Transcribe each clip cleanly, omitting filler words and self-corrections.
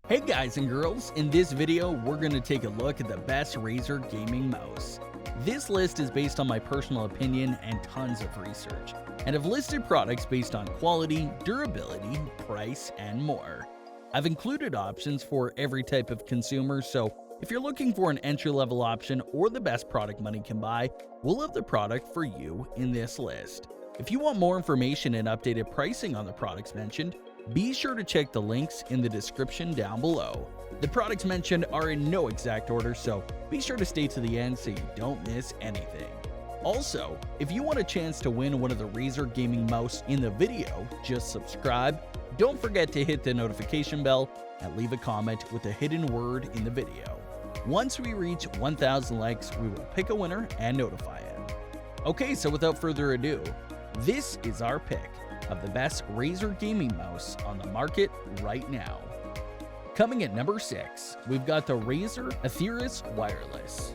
Hey guys and girls, in this video we're going to take a look at the best Razer gaming mouse. This list is based on my personal opinion and tons of research, and have listed products based on quality, durability, price, and more. I've included options for every type of consumer, so if you're looking for an entry-level option or the best product money can buy, we'll have the product for you in this list. If you want more information and updated pricing on the products mentioned, be sure to check the links in the description down below. The products mentioned are in no exact order, so be sure to stay to the end so you don't miss anything. Also, if you want a chance to win one of the Razer gaming mouse in the video, just subscribe. Don't forget to hit the notification bell and leave a comment with a hidden word in the video. Once we reach 1,000 likes, we will pick a winner and notify him. Okay, so without further ado, this is our pick of the best Razer gaming mouse on the market right now. Coming at number 6, we've got the Razer Aetherius Wireless.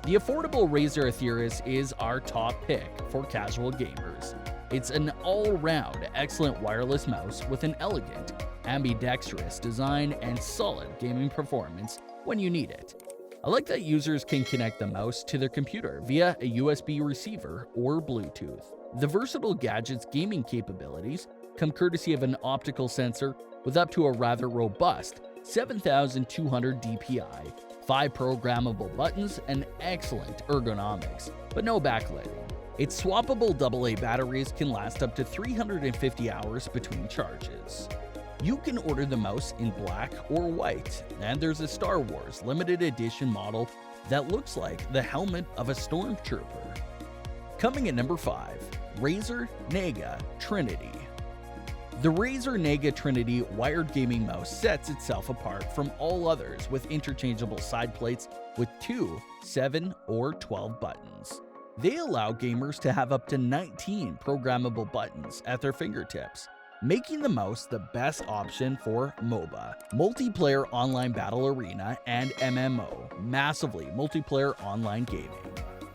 The affordable Razer Aetherius is our top pick for casual gamers. It's an all-round excellent wireless mouse with an elegant, ambidextrous design and solid gaming performance when you need it. I like that users can connect the mouse to their computer via a USB receiver or Bluetooth. The versatile gadget's gaming capabilities come courtesy of an optical sensor with up to a rather robust 7,200 dpi, 5 programmable buttons, and excellent ergonomics, but no backlighting. Its swappable AA batteries can last up to 350 hours between charges. You can order the mouse in black or white, and there's a Star Wars limited edition model that looks like the helmet of a stormtrooper. Coming at number 5, Razer Nega Trinity. The Razer Nega Trinity wired gaming mouse sets itself apart from all others with interchangeable side plates with 2, 7, or 12 buttons. They allow gamers to have up to 19 programmable buttons at their fingertips, making the mouse the best option for MOBA, multiplayer online battle arena, and MMO, massively multiplayer online gaming.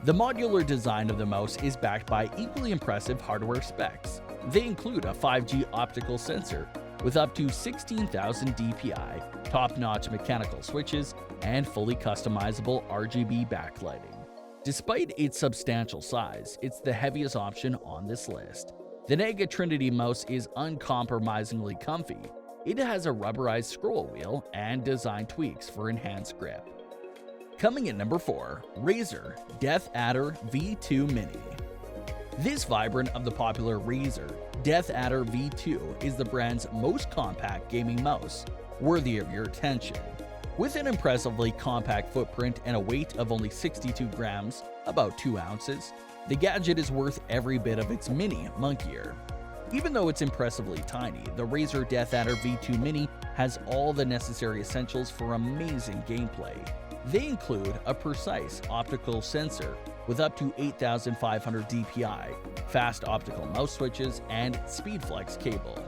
The modular design of the mouse is backed by equally impressive hardware specs. They include a 5G optical sensor with up to 16,000 dpi, top-notch mechanical switches, and fully customizable RGB backlighting. Despite its substantial size, it's the heaviest option on this list. The Nega Trinity mouse is uncompromisingly comfy. It has a rubberized scroll wheel and design tweaks for enhanced grip. Coming at number 4, Razer Deathadder V2 Mini. This vibrant of the popular Razer Deathadder V2 is the brand's most compact gaming mouse, worthy of your attention. With an impressively compact footprint and a weight of only 62 grams, about 2 ounces, the gadget is worth every bit of its mini monkier. Even though it's impressively tiny, the Razer Deathadder V2 Mini has all the necessary essentials for amazing gameplay. They include a precise optical sensor with up to 8,500 dpi, fast optical mouse switches, and SpeedFlex cable.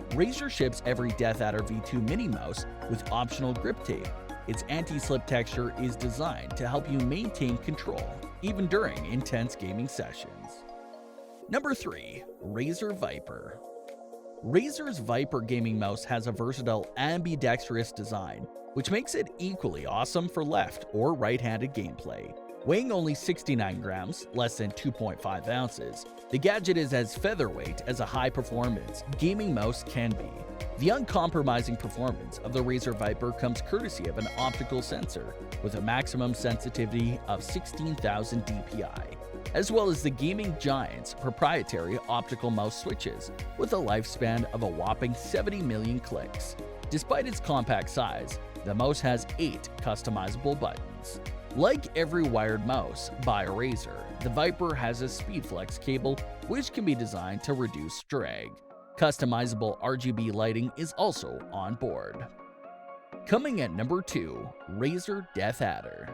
Razer ships every Deathadder V2 Mini mouse with optional grip tape. Its anti-slip texture is designed to help you maintain control, even during intense gaming sessions. Number 3, Razer Viper. Razer's Viper gaming mouse has a versatile ambidextrous design, which makes it equally awesome for left or right-handed gameplay. Weighing only 69 grams, less than 2.5 ounces, the gadget is as featherweight as a high-performance gaming mouse can be. The uncompromising performance of the Razer Viper comes courtesy of an optical sensor with a maximum sensitivity of 16,000 dpi, as well as the gaming giant's proprietary optical mouse switches with a lifespan of a whopping 70 million clicks. Despite its compact size, the mouse has 8 customizable buttons. Like every wired mouse by Razer, the Viper has a SpeedFlex cable which can be designed to reduce drag. Customizable RGB lighting is also on board. Coming at number 2, Razer Deathadder.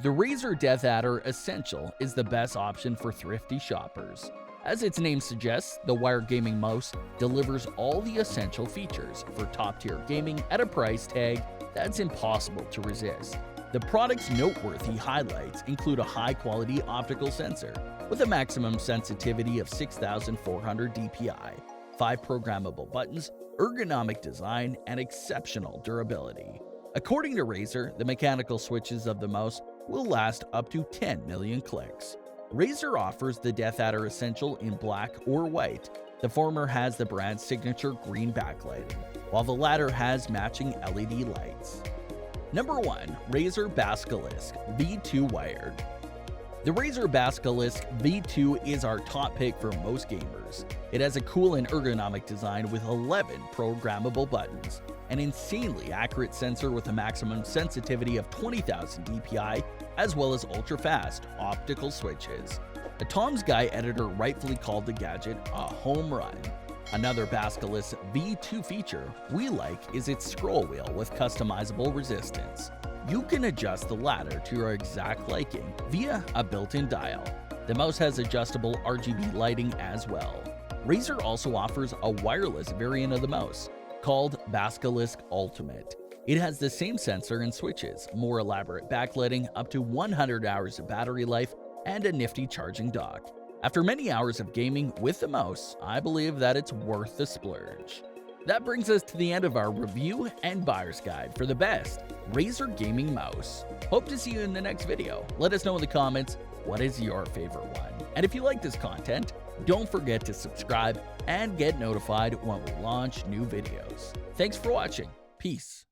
The Razer Deathadder Essential is the best option for thrifty shoppers. As its name suggests, the wired gaming mouse delivers all the essential features for top-tier gaming at a price tag that's impossible to resist. The product's noteworthy highlights include a high-quality optical sensor with a maximum sensitivity of 6,400 dpi, 5 programmable buttons, ergonomic design, and exceptional durability. According to Razer, the mechanical switches of the mouse will last up to 10 million clicks. Razer offers the Deathadder Essential in black or white. The former has the brand's signature green backlighting, while the latter has matching LED lights. Number 1. Razer Basilisk V2 Wired. The Razer Basilisk V2 is our top pick for most gamers. It has a cool and ergonomic design with 11 programmable buttons, an insanely accurate sensor with a maximum sensitivity of 20,000 dpi, as well as ultra-fast optical switches. A Tom's Guy editor rightfully called the gadget a home run. Another Basilisk V2 feature we like is its scroll wheel with customizable resistance. You can adjust the ladder to your exact liking via a built-in dial. The mouse has adjustable RGB lighting as well. Razer also offers a wireless variant of the mouse called Basilisk Ultimate. It has the same sensor and switches, more elaborate backlighting, up to 100 hours of battery life, and a nifty charging dock. After many hours of gaming with the mouse, I believe that it's worth the splurge. That brings us to the end of our review and buyer's guide for the best Razer gaming mouse. Hope to see you in the next video. Let us know in the comments what is your favorite one. And if you like this content, don't forget to subscribe and get notified when we launch new videos. Thanks for watching. Peace.